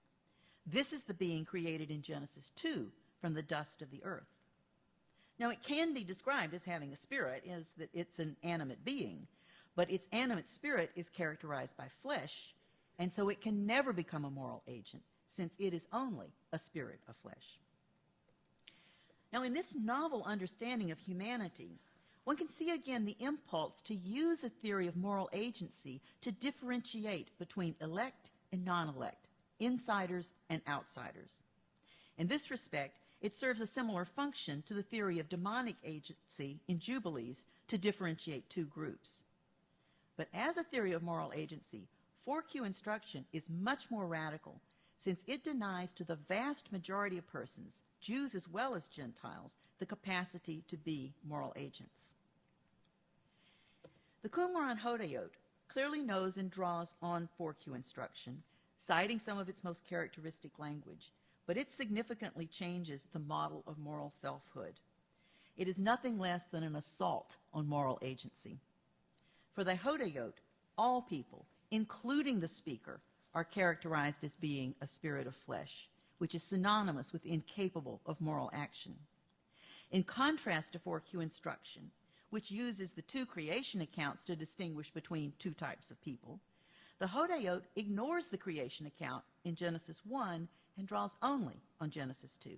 This is the being created in Genesis 2 from the dust of the earth. Now, it can be described as having a spirit, is that it's an animate being, but its animate spirit is characterized by flesh, and so it can never become a moral agent, since it is only a spirit of flesh. Now, in this novel understanding of humanity, one can see again the impulse to use a theory of moral agency to differentiate between elect and non-elect, insiders and outsiders. In this respect, it serves a similar function to the theory of demonic agency in Jubilees to differentiate two groups. But as a theory of moral agency, 4Q instruction is much more radical, since it denies to the vast majority of persons, Jews as well as Gentiles, the capacity to be moral agents. The Qumran Hodayot clearly knows and draws on 4Q instruction, citing some of its most characteristic language, but it significantly changes the model of moral selfhood. It is nothing less than an assault on moral agency. For the Hodayot, all people, including the speaker, are characterized as being a spirit of flesh, which is synonymous with incapable of moral action. In contrast to 4Q instruction, which uses the two creation accounts to distinguish between two types of people, the Hodayot ignores the creation account in Genesis 1 and draws only on Genesis 2.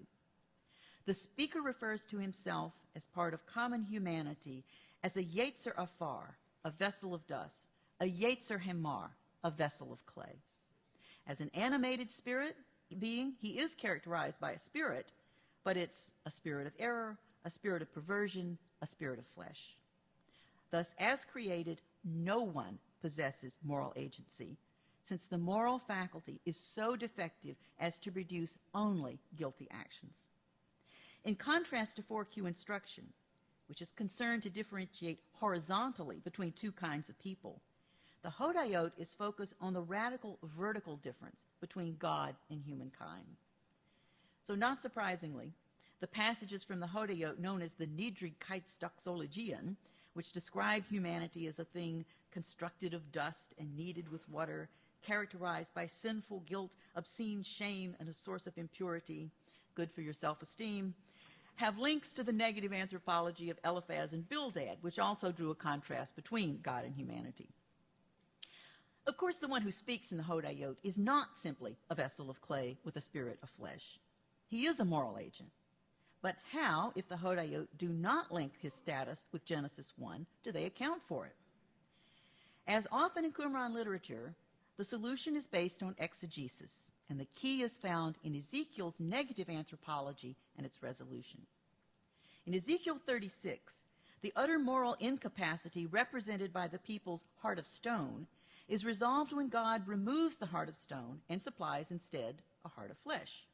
The speaker refers to himself as part of common humanity as a Yetzer Afar, a vessel of dust, a Yetzer Hemar, a vessel of clay. As an animated spirit being, he is characterized by a spirit, but it's a spirit of error, a spirit of perversion, a spirit of flesh. Thus, as created, no one possesses moral agency, since the moral faculty is so defective as to produce only guilty actions. In contrast to 4Q instruction, which is concerned to differentiate horizontally between two kinds of people, the Hodayot is focused on the radical vertical difference between God and humankind. So not surprisingly, the passages from the Hodayot known as the Niedrigkeitsdoxologien, which describe humanity as a thing constructed of dust and kneaded with water, characterized by sinful guilt, obscene shame, and a source of impurity, good for your self-esteem, have links to the negative anthropology of Eliphaz and Bildad, which also drew a contrast between God and humanity. Of course, the one who speaks in the Hodayot is not simply a vessel of clay with a spirit of flesh. He is a moral agent. But how, if the Hodayot do not link his status with Genesis 1, do they account for it? As often in Qumran literature, the solution is based on exegesis, and the key is found in Ezekiel's negative anthropology and its resolution. In Ezekiel 36, the utter moral incapacity represented by the people's heart of stone is resolved when God removes the heart of stone and supplies instead a heart of flesh.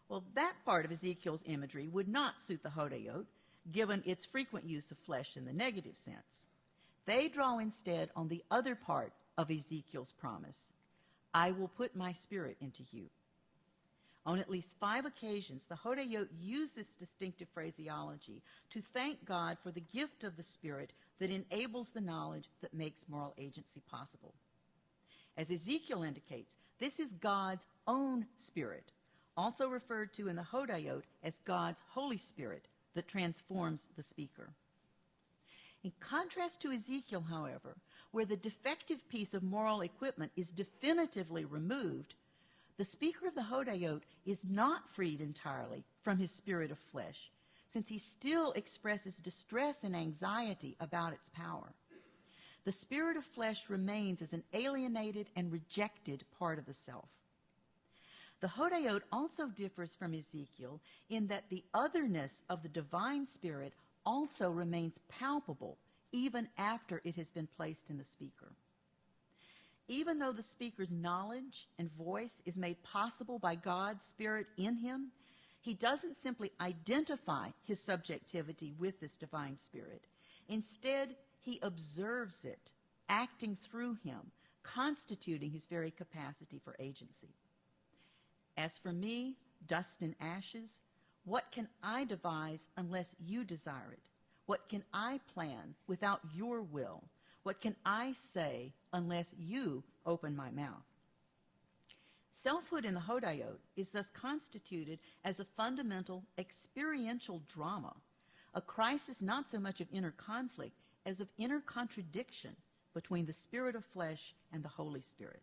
Well, that part of Ezekiel's imagery would not suit the Hodayot, given its frequent use of flesh in the negative sense. They draw instead on the other part of Ezekiel's promise, I will put my spirit into you. On at least 5 occasions, the Hodayot use this distinctive phraseology to thank God for the gift of the Spirit that enables the knowledge that makes moral agency possible. As Ezekiel indicates, this is God's own Spirit, also referred to in the Hodayot as God's Holy Spirit, that transforms the speaker. In contrast to Ezekiel, however, where the defective piece of moral equipment is definitively removed, the speaker of the Hodayot is not freed entirely from his spirit of flesh, since he still expresses distress and anxiety about its power. The spirit of flesh remains as an alienated and rejected part of the self. The Hodayot also differs from Ezekiel in that the otherness of the divine spirit also remains palpable even after it has been placed in the speaker. Even though the speaker's knowledge and voice is made possible by God's Spirit in him, he doesn't simply identify his subjectivity with this divine spirit. Instead, he observes it, acting through him, constituting his very capacity for agency. As for me, dust and ashes, what can I devise unless you desire it? What can I plan without your will? What can I say unless you open my mouth? Selfhood in the Hodayot is thus constituted as a fundamental experiential drama, a crisis not so much of inner conflict as of inner contradiction between the spirit of flesh and the Holy Spirit.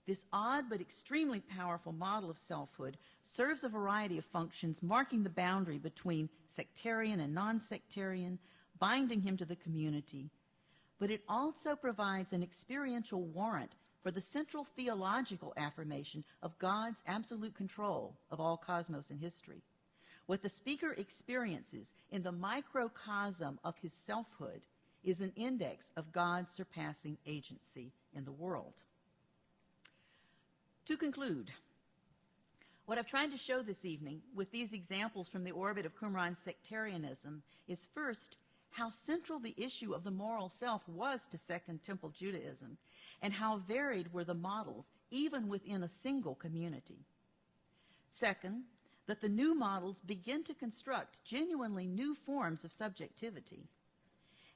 This odd but extremely powerful model of selfhood serves a variety of functions, marking the boundary between sectarian and non-sectarian, binding him to the community. But it also provides an experiential warrant for the central theological affirmation of God's absolute control of all cosmos and history. What the speaker experiences in the microcosm of his selfhood is an index of God's surpassing agency in the world. To conclude, what I've tried to show this evening with these examples from the orbit of Qumran sectarianism is first, how central the issue of the moral self was to Second Temple Judaism, and how varied were the models even within a single community. Second, that the new models begin to construct genuinely new forms of subjectivity.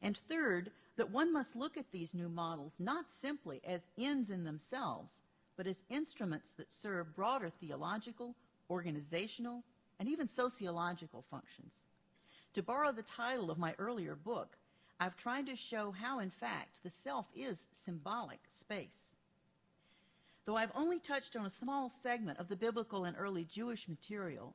And third, that one must look at these new models not simply as ends in themselves, but as instruments that serve broader theological, organizational, and even sociological functions. To borrow the title of my earlier book, I've tried to show how, in fact, the self is symbolic space. Though I've only touched on a small segment of the biblical and early Jewish material,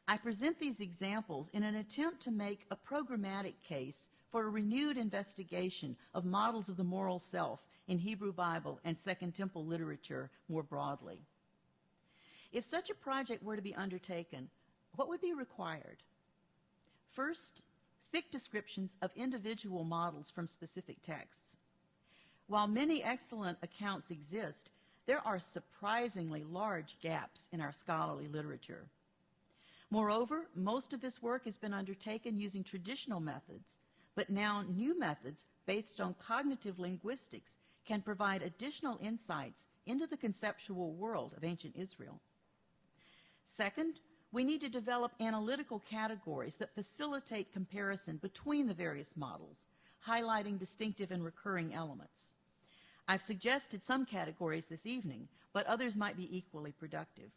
I present these examples in an attempt to make a programmatic case for a renewed investigation of models of the moral self in Hebrew Bible and Second Temple literature more broadly. If such a project were to be undertaken, what would be required? First, thick descriptions of individual models from specific texts. While many excellent accounts exist, there are surprisingly large gaps in our scholarly literature. Moreover, most of this work has been undertaken using traditional methods, but now new methods based on cognitive linguistics can provide additional insights into the conceptual world of ancient Israel. Second, we need to develop analytical categories that facilitate comparison between the various models, highlighting distinctive and recurring elements. I've suggested some categories this evening, but others might be equally productive.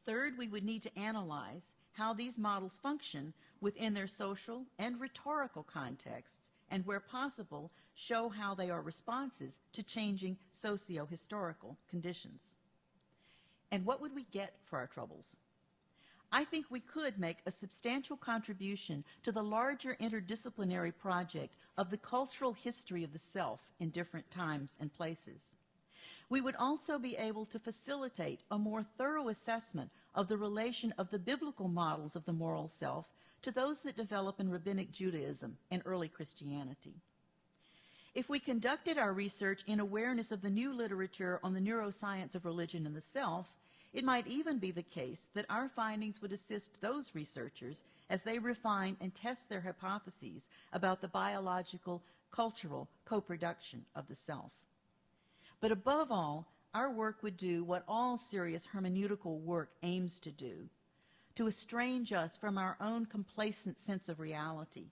Third, we would need to analyze how these models function within their social and rhetorical contexts, and where possible, show how they are responses to changing socio-historical conditions. And what would we get for our troubles? I think we could make a substantial contribution to the larger interdisciplinary project of the cultural history of the self in different times and places. We would also be able to facilitate a more thorough assessment of the relation of the biblical models of the moral self to those that develop in Rabbinic Judaism and early Christianity. If we conducted our research in awareness of the new literature on the neuroscience of religion and the self, it might even be the case that our findings would assist those researchers as they refine and test their hypotheses about the biological, cultural co-production of the self. But above all, our work would do what all serious hermeneutical work aims to do, to estrange us from our own complacent sense of reality,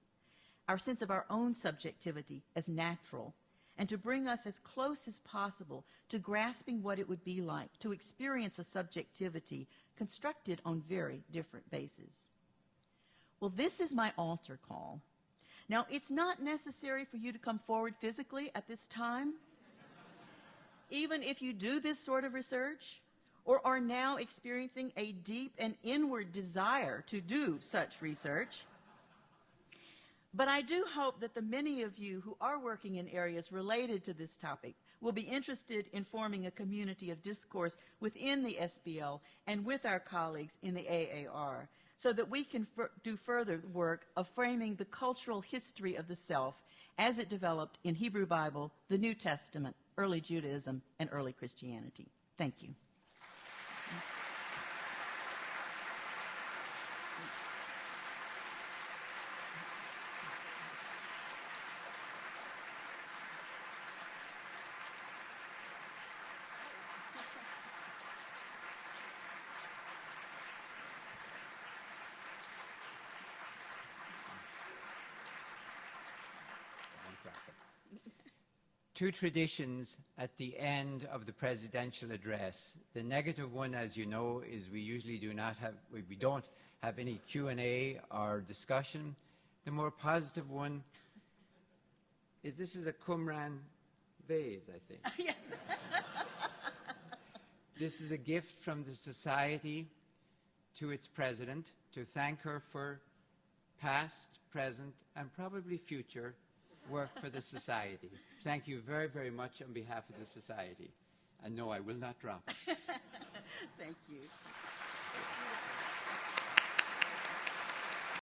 our sense of our own subjectivity as natural, and to bring us as close as possible to grasping what it would be like to experience a subjectivity constructed on very different bases. Well, this is my altar call. Now, it's not necessary for you to come forward physically at this time. Even if you do this sort of research or are now experiencing a deep and inward desire to do such research. But I do hope that the many of you who are working in areas related to this topic will be interested in forming a community of discourse within the SBL and with our colleagues in the AAR, so that we can do further work of framing the cultural history of the self as it developed in Hebrew Bible, the New Testament, early Judaism, and early Christianity. Thank you. Two traditions at the end of the presidential address. The negative one, as you know, is we don't have any Q&A or discussion. The more positive one is this is a Qumran vase, I think. Yes. This is a gift from the Society to its president to thank her for past, present, and probably future work for the Society. Thank you very, very much on behalf of the Society. And no, I will not drop it. Thank you.